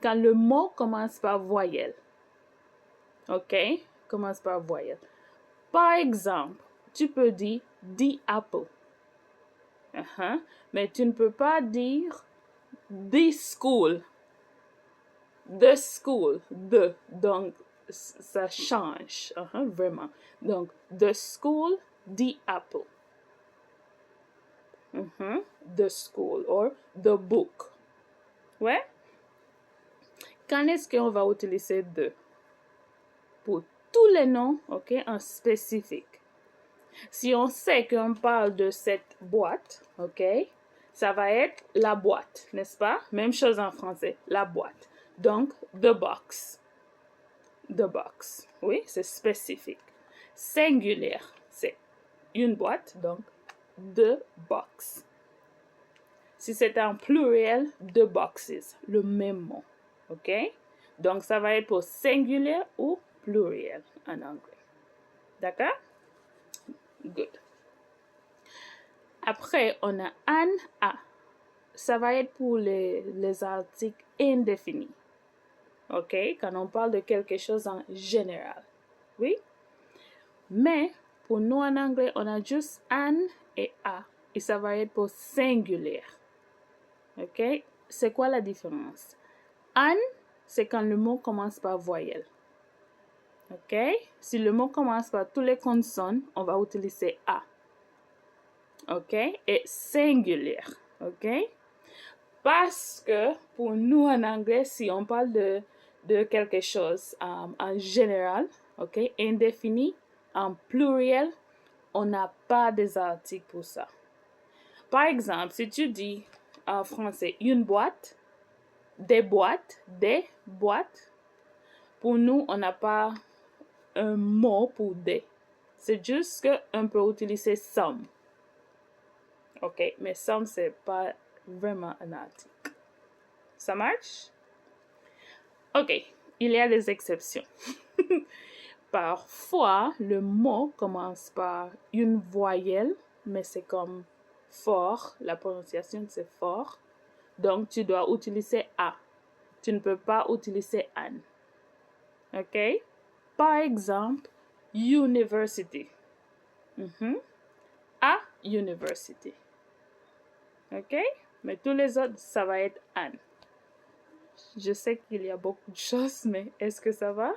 quand le mot commence par voyelle. OK? Commence par voyelle. Par exemple, tu peux dire the apple. Mais tu ne peux pas dire the school. The school. The. Donc, ça change. Vraiment. Donc, the school, the apple. The school or the book. Ouais? Quand est-ce qu'on va utiliser the? Pour tous les noms, OK, en spécifique. Si on sait qu'on parle de cette boîte, OK, ça va être la boîte, n'est-ce pas? Même chose en français, la boîte. Donc, the box. The box. Oui, c'est spécifique. Singulière, c'est une boîte, donc the box. Si c'est en pluriel, the boxes, le même mot. OK? Donc, ça va être pour singulier ou pluriel en anglais. D'accord? Good. Après, on a an, a. Ça va être pour les articles indéfinis. OK? Quand on parle de quelque chose en général. Oui? Mais, pour nous en anglais, on a juste an et a. Et ça va être pour singulier. OK? C'est quoi la différence? An, c'est quand le mot commence par voyelle. OK? Si le mot commence par tous les consonnes, on va utiliser a. OK? Et singulier. OK? Parce que pour nous en anglais, si on parle de quelque chose en général, OK? Indéfini, en pluriel, on n'a pas des articles pour ça. Par exemple, si tu dis en français une boîte, des boîtes, pour nous, on n'a pas un mot pour des. C'est juste qu'on peut utiliser some. OK, mais some, c'est pas vraiment un article. Ça marche? OK, il y a des exceptions. Parfois, le mot commence par une voyelle, mais c'est comme fort. La prononciation, c'est fort. Donc, tu dois utiliser A. Tu ne peux pas utiliser an. OK? Par exemple, university. A university. OK? Mais tous les autres, ça va être an. Je sais qu'il y a beaucoup de choses, mais est-ce que ça va?